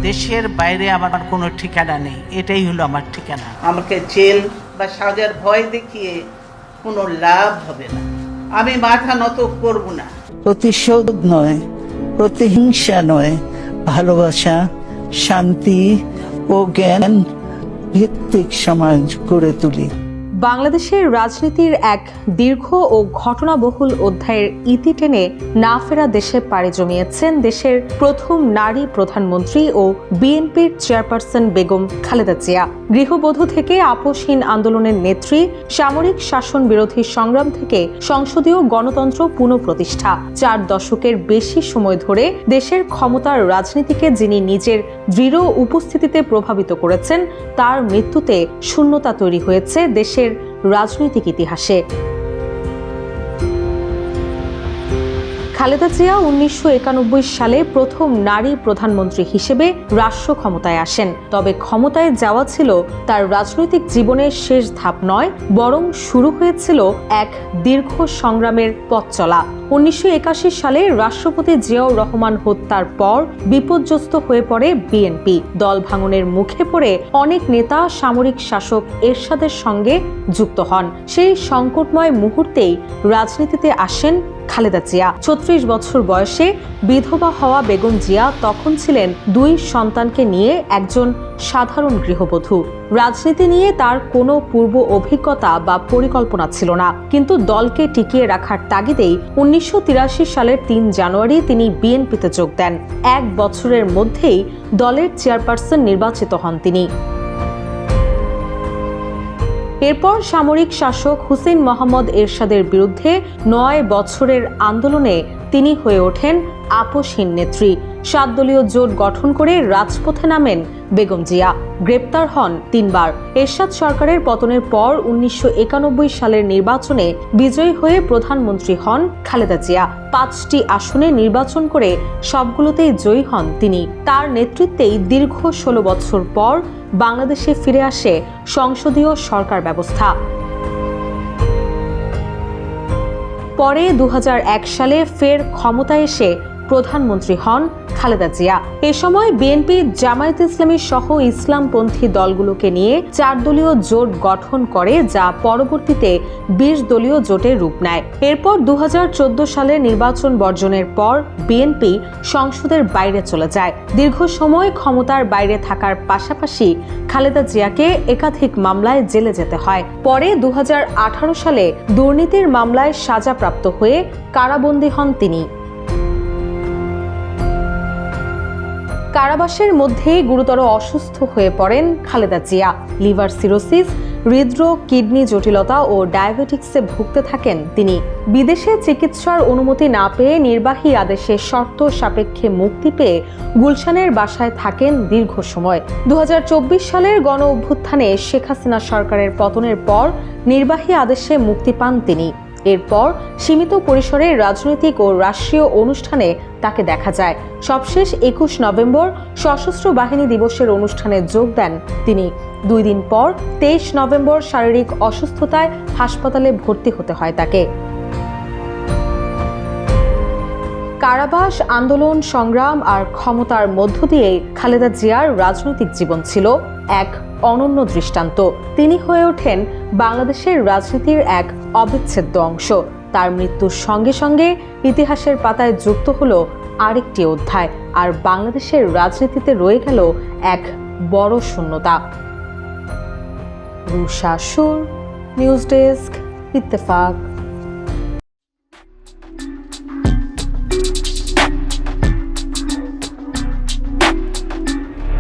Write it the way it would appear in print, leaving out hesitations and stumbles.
দেশের বাইরে আমার কোনো ঠিকানা নেই, এটাই হলো আমার ঠিকানা। আমাকে জেল বা সাজার ভয় দেখিয়ে কোনো লাভ হবে না, আমি মাথা নত করব না। প্রতিশোধ নয়, প্রতিহিংসা নয়, ভালোবাসা, শান্তি ও জ্ঞান ভিত্তিক সমাজ গড়ে তুলি। বাংলাদেশের রাজনীতির এক দীর্ঘ ও ঘটনাবহুল অধ্যায়ের ইতি টেনে না ফেরা দেশে পাড়ি জমিয়েছেন দেশের প্রথম নারী প্রধানমন্ত্রী ও বিএনপির চেয়ারপারসন বেগম খালেদা জিয়া। গৃহবধূ থেকে আপোষহীন আন্দোলনের নেত্রী, সামরিক শাসন বিরোধী সংগ্রাম থেকে সংসদীয় গণতন্ত্র পুনঃপ্রতিষ্ঠা, 4 দশকের বেশি সময় ধরে দেশের ক্ষমতার রাজনীতিকে যিনি নিজের দৃঢ় উপস্থিতিতে প্রভাবিত করেছেন, তার মৃত্যুতে শূন্যতা তৈরি হয়েছে দেশের রাজনৈতিক ইতিহাসে। খালেদা জিয়া 1991 সালে প্রথম নারী প্রধানমন্ত্রী হিসেবে রাষ্ট্র ক্ষমতায় আসেন। তবে ক্ষমতায় যাওয়া ছিল তার রাজনৈতিক জীবনের শেষ ধাপ নয়, বরং শুরু হয়েছিল এক দীর্ঘ সংগ্রামের পথ চলা। 1981 সালে রাষ্ট্রপতি জিয়াউর রহমান হত্যার পর বিপর্যস্ত হয়ে পড়ে বিএনপি। দল ভাঙনের মুখে পড়ে অনেক নেতা সামরিক শাসক এরশাদের সঙ্গে যুক্ত হন। সেই সংকটময় মুহূর্তেই রাজনীতিতে আসেন খালেদা জিয়া। 36 বছর বয়সে বিধবা হওয়া বেগম জিয়া তখন ছিলেন 2 সন্তানকে নিয়ে একজন সাধারণ গৃহবধূ। রাজনীতি নিয়ে তার কোনো পূর্ব অভিজ্ঞতা বা পরিকল্পনা ছিল না, কিন্তু দলকে টিকিয়ে রাখার তাগিদেই 1983 সালের 3 জানুয়ারি তিনি বিএনপিতে যোগ দেন। 1 বছরের মধ্যেই দলের চেয়ারপারসন নির্বাচিত হন তিনি। এরপর সামরিক শাসক হুসেইন মোহাম্মদ এরশাদের বিরুদ্ধে 9 বছরের আন্দোলনে তিনি হয়ে ওঠেন আপোষহীন নেত্রী। 7 দলীয় জোট গঠন করে রাজপথে নামেন বেগম জিয়া। গ্রেপ্তার হন 3 বার। এরশাদ সরকারের পতনের পর 1991 সালের নির্বাচনে বিজয়ী হয়ে প্রধানমন্ত্রী হন খালেদা জিয়া। 5টি আসনে নির্বাচন করে সবগুলোতেই জয়ী হন তিনি। তার নেতৃত্বেই দীর্ঘ 16 বছর পর বাংলাদেশে ফিরে আসে সংসদীয় সরকার ব্যবস্থা। পরে 2001 সালে ফের ক্ষমতায় এসে প্রধানমন্ত্রী হন খালেদা জিয়া। এ সময় বিএনপি, জামায়াতে ইসলামী সহ ইসলামপন্থী দলগুলোকে নিয়ে 4 দলীয় জোট গঠন করে, যা পরবর্তীতে 20 দলীয় জোটে রূপ নেয়। এরপর 2014 সালের নির্বাচন বর্জনের পর বিএনপি সংসদের বাইরে চলে যায়। দীর্ঘ সময় ক্ষমতার বাইরে থাকার পাশাপাশি খালেদা জিয়াকে একাধিক মামলায় জেলে যেতে হয়। পরে 2018 সালে দুর্নীতির মামলায় সাজাপ্রাপ্ত হয়ে কারাবন্দী হন তিনি। কারাবাসের মধ্যেই গুরুতর অসুস্থ হয়ে পড়েন খালেদা জিয়া। লিভার সিরোসিস, হৃদরোগ, কিডনি জটিলতা ও ডায়াবেটিক্সে ভুগতে থাকেন তিনি। বিদেশে চিকিৎসার অনুমতি না পেয়ে নির্বাহী আদেশে শর্ত সাপেক্ষে মুক্তি পেয়ে গুলশানের বাসায় থাকেন দীর্ঘ সময়। 2024 সালের গণ অভ্যুত্থানে শেখ হাসিনা সরকারের পতনের পর নির্বাহী আদেশে মুক্তি পান তিনি। এরপর সীমিত পরিসরে রাজনৈতিক ও রাষ্ট্রীয় অনুষ্ঠানে তাকে দেখা যায়। সবশেষ 21 নভেম্বর সশস্ত্র বাহিনী দিবসের অনুষ্ঠানে যোগ দেন তিনি। 2 দিন পর 23 নভেম্বর শারীরিক অসুস্থতায় হাসপাতালে ভর্তি হতে হয় তাকে। কারাবাস, আন্দোলন, সংগ্রাম আর ক্ষমতার মধ্য দিয়ে খালেদা জিয়ার রাজনৈতিক জীবন ছিল এক অনন্য দৃষ্টান্ত। তিনি হয়ে ওঠেন বাংলাদেশের রাজনীতির এক অবিচ্ছেদ্য অংশ। তার মৃত্যুর সঙ্গে সঙ্গে ইতিহাসের পাতায় যুক্ত হলো আরেকটি অধ্যায়, আর বাংলাদেশের রাজনীতিতে রয়ে গেল এক বড় শূন্যতা। রুশা সুর, নিউজ ডেস্ক, ইত্তেফাক।